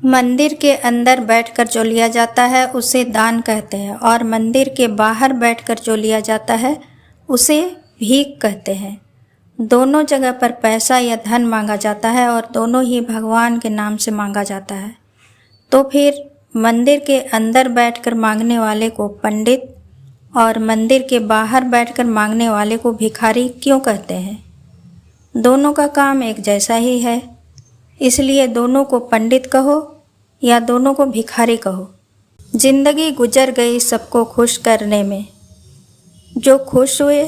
मंदिर के अंदर बैठकर जो लिया जाता है उसे दान कहते हैं और मंदिर के बाहर बैठकर जो लिया जाता है उसे भीख कहते हैं। दोनों जगह पर पैसा या धन मांगा जाता है और दोनों ही भगवान के नाम से मांगा जाता है। तो फिर मंदिर के अंदर बैठकर मांगने वाले को पंडित और मंदिर के बाहर बैठकर मांगने वाले को भिखारी क्यों कहते हैं? दोनों का काम एक जैसा ही है, इसलिए दोनों को पंडित कहो या दोनों को भिखारी कहो। जिंदगी गुजर गई सबको खुश करने में, जो खुश हुए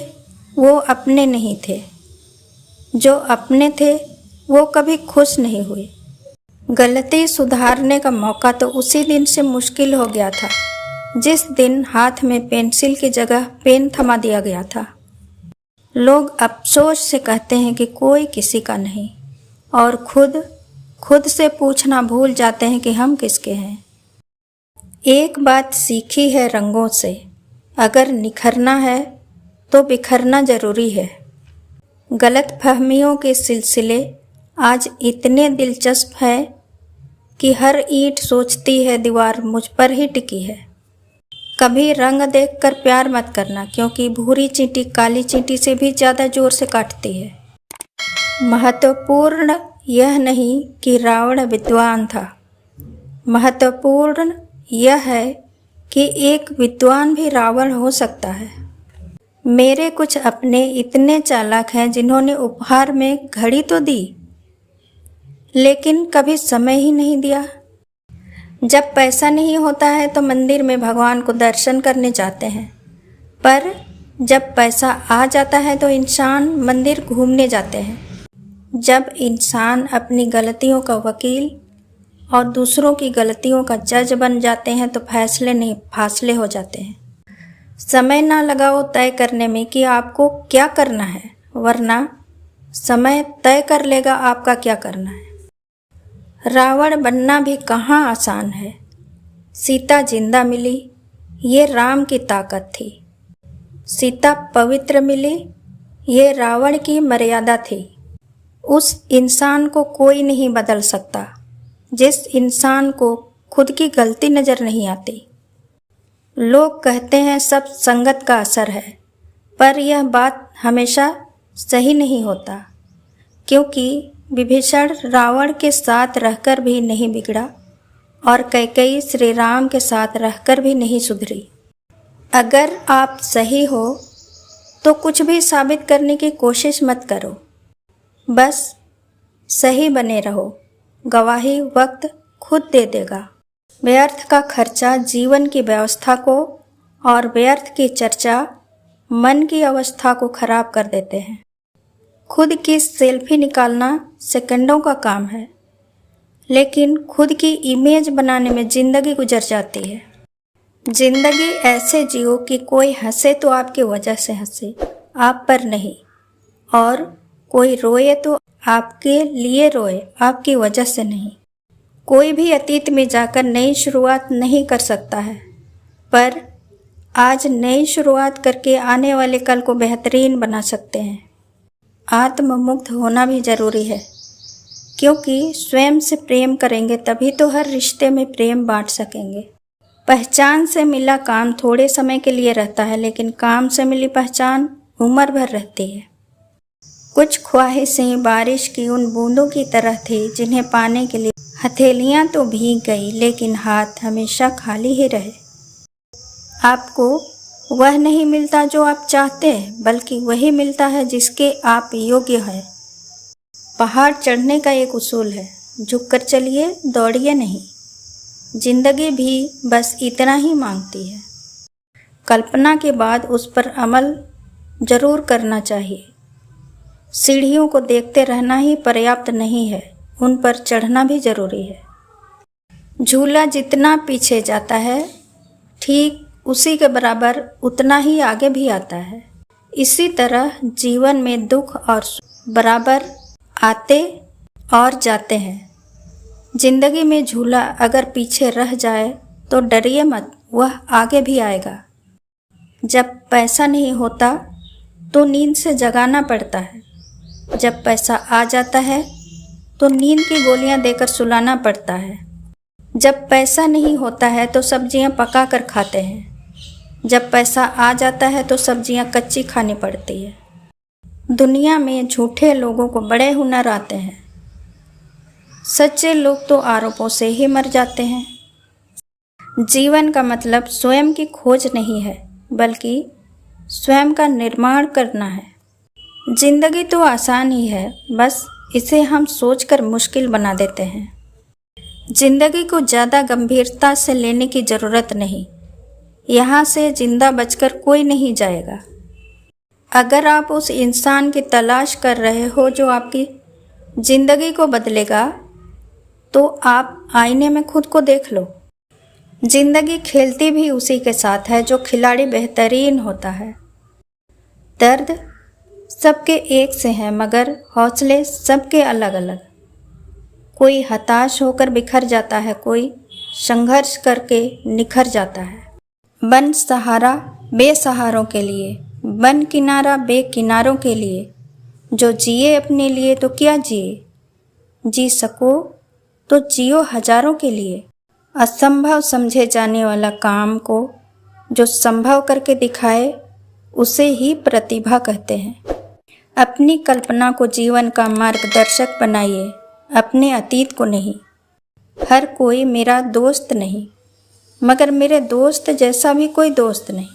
वो अपने नहीं थे, जो अपने थे वो कभी खुश नहीं हुए। गलती सुधारने का मौका तो उसी दिन से मुश्किल हो गया था जिस दिन हाथ में पेंसिल की जगह पेन थमा दिया गया था। लोग अफसोस से कहते हैं कि कोई किसी का नहीं और खुद से पूछना भूल जाते हैं कि हम किसके हैं। एक बात सीखी है रंगों से, अगर निखरना है तो बिखरना जरूरी है। गलतफहमियों के सिलसिले आज इतने दिलचस्प है कि हर ईंट सोचती है दीवार मुझ पर ही टिकी है। कभी रंग देखकर प्यार मत करना, क्योंकि भूरी चींटी काली चींटी से भी ज़्यादा जोर से काटती है। महत्वपूर्ण यह नहीं कि रावण विद्वान था, महत्वपूर्ण यह है कि एक विद्वान भी रावण हो सकता है। मेरे कुछ अपने इतने चालाक हैं जिन्होंने उपहार में घड़ी तो दी, लेकिन कभी समय ही नहीं दिया। जब पैसा नहीं होता है तो मंदिर में भगवान को दर्शन करने जाते हैं, पर जब पैसा आ जाता है तो इंसान मंदिर घूमने जाते हैं। जब इंसान अपनी गलतियों का वकील और दूसरों की गलतियों का जज बन जाते हैं तो फैसले नहीं फासले हो जाते हैं। समय ना लगाओ तय करने में कि आपको क्या करना है, वरना समय तय कर लेगा आपका क्या करना है। रावण बनना भी कहाँ आसान है। सीता जिंदा मिली, ये राम की ताकत थी। सीता पवित्र मिली, ये रावण की मर्यादा थी। उस इंसान को कोई नहीं बदल सकता जिस इंसान को खुद की गलती नज़र नहीं आती। लोग कहते हैं सब संगत का असर है, पर यह बात हमेशा सही नहीं होता, क्योंकि विभीषण रावण के साथ रहकर भी नहीं बिगड़ा और कैकेयी श्री राम के साथ रहकर भी नहीं सुधरी। अगर आप सही हो तो कुछ भी साबित करने की कोशिश मत करो, बस सही बने रहो। गवाही वक्त खुद दे देगा। व्यर्थ का खर्चा जीवन की व्यवस्था को और व्यर्थ की चर्चा मन की अवस्था को खराब कर देते हैं। खुद की सेल्फी निकालना सेकंडों का काम है, लेकिन खुद की इमेज बनाने में ज़िंदगी गुजर जाती है। ज़िंदगी ऐसे जियो कि कोई हंसे तो आपकी वजह से हंसे, आप पर नहीं, और कोई रोए तो आपके लिए रोए, आपकी वजह से नहीं। कोई भी अतीत में जाकर नई शुरुआत नहीं कर सकता है, पर आज नई शुरुआत करके आने वाले कल को बेहतरीन बना सकते हैं। आत्ममुक्त होना भी ज़रूरी है, क्योंकि स्वयं से प्रेम करेंगे तभी तो हर रिश्ते में प्रेम बांट सकेंगे। पहचान से मिला काम थोड़े समय के लिए रहता है, लेकिन काम से मिली पहचान उम्र भर रहती है। कुछ ख्वाहिशें बारिश की उन बूंदों की तरह थी जिन्हें पाने के लिए हथेलियां तो भीग गई, लेकिन हाथ हमेशा खाली ही रहे। आपको वह नहीं मिलता जो आप चाहते हैं, बल्कि वही मिलता है जिसके आप योग्य हैं। पहाड़ चढ़ने का एक उसूल है, झुककर चलिए, दौड़िए नहीं। जिंदगी भी बस इतना ही मांगती है। कल्पना के बाद उस पर अमल जरूर करना चाहिए। सीढ़ियों को देखते रहना ही पर्याप्त नहीं है, उन पर चढ़ना भी जरूरी है। झूला जितना पीछे जाता है, ठीक उसी के बराबर उतना ही आगे भी आता है। इसी तरह जीवन में दुख और सुख बराबर आते और जाते हैं। जिंदगी में झूला अगर पीछे रह जाए तो डरिए मत, वह आगे भी आएगा। जब पैसा नहीं होता तो नींद से जगाना पड़ता है, जब पैसा आ जाता है तो नींद की गोलियां देकर सुलाना पड़ता है। जब पैसा नहीं होता है तो सब्जियां पका कर खाते हैं, जब पैसा आ जाता है तो सब्जियां कच्ची खानी पड़ती है। दुनिया में झूठे लोगों को बड़े हुनर आते हैं, सच्चे लोग तो आरोपों से ही मर जाते हैं। जीवन का मतलब स्वयं की खोज नहीं है, बल्कि स्वयं का निर्माण करना है। जिंदगी तो आसान ही है, बस इसे हम सोचकर मुश्किल बना देते हैं। जिंदगी को ज़्यादा गंभीरता से लेने की ज़रूरत नहीं। यहाँ से जिंदा बचकर कोई नहीं जाएगा। अगर आप उस इंसान की तलाश कर रहे हो जो आपकी ज़िंदगी को बदलेगा, तो आप आईने में खुद को देख लो। जिंदगी खेलती भी उसी के साथ है जो खिलाड़ी बेहतरीन होता है। दर्द सबके एक से हैं, मगर हौसले सबके अलग अलग। कोई हताश होकर बिखर जाता है, कोई संघर्ष करके निखर जाता है। बन सहारा बेसहारों के लिए, बन किनारा बेकिनारों के लिए। जो जिए अपने लिए तो क्या जिए, जी सको तो जियो हजारों के लिए। असंभव समझे जाने वाला काम को जो संभव करके दिखाए, उसे ही प्रतिभा कहते हैं। अपनी कल्पना को जीवन का मार्गदर्शक बनाइए, अपने अतीत को नहीं। हर कोई मेरा दोस्त नहीं, मगर मेरे दोस्त जैसा भी कोई दोस्त नहीं।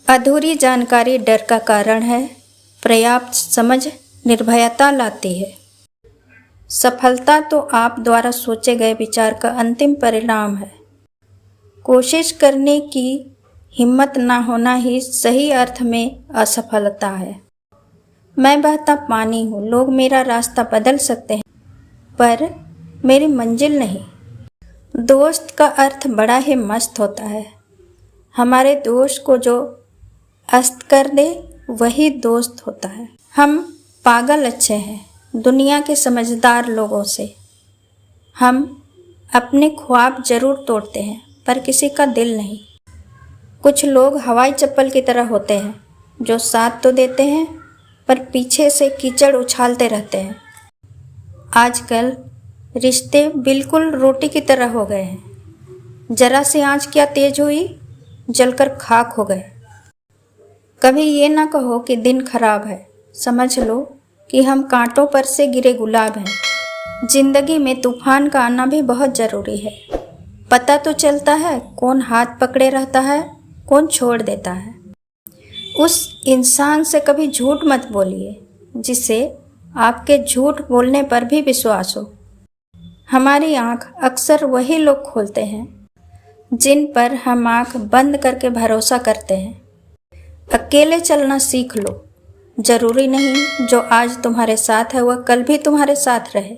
अधूरी जानकारी डर का कारण है, पर्याप्त समझ निर्भयता लाती है। सफलता तो आप द्वारा सोचे गए विचार का अंतिम परिणाम है। कोशिश करने की हिम्मत ना होना ही सही अर्थ में असफलता है। मैं बहता पानी हूँ, लोग मेरा रास्ता बदल सकते हैं, पर मेरी मंजिल नहीं। दोस्त का अर्थ बड़ा ही मस्त होता है। हमारे दोष को जो अस्त कर दे, वही दोस्त होता है। हम पागल अच्छे हैं दुनिया के समझदार लोगों से। हम अपने ख्वाब जरूर तोड़ते हैं, पर किसी का दिल नहीं। कुछ लोग हवाई चप्पल की तरह होते हैं, जो साथ तो देते हैं, पर पीछे से कीचड़ उछालते रहते हैं। आजकल रिश्ते बिल्कुल रोटी की तरह हो गए हैं। जरा सी आंच क्या तेज हुई, जलकर खाक हो गए। कभी ये ना कहो कि दिन खराब है, समझ लो कि हम कांटों पर से गिरे गुलाब हैं। जिंदगी में तूफान का आना भी बहुत ज़रूरी है। पता तो चलता है कौन हाथ पकड़े रहता है, कौन छोड़ देता है। उस इंसान से कभी झूठ मत बोलिए जिसे आपके झूठ बोलने पर भी विश्वास हो। हमारी आँख अक्सर वही लोग खोलते हैं जिन पर हम आँख बंद करके भरोसा करते हैं। अकेले चलना सीख लो। जरूरी नहीं जो आज तुम्हारे साथ है वह कल भी तुम्हारे साथ रहे।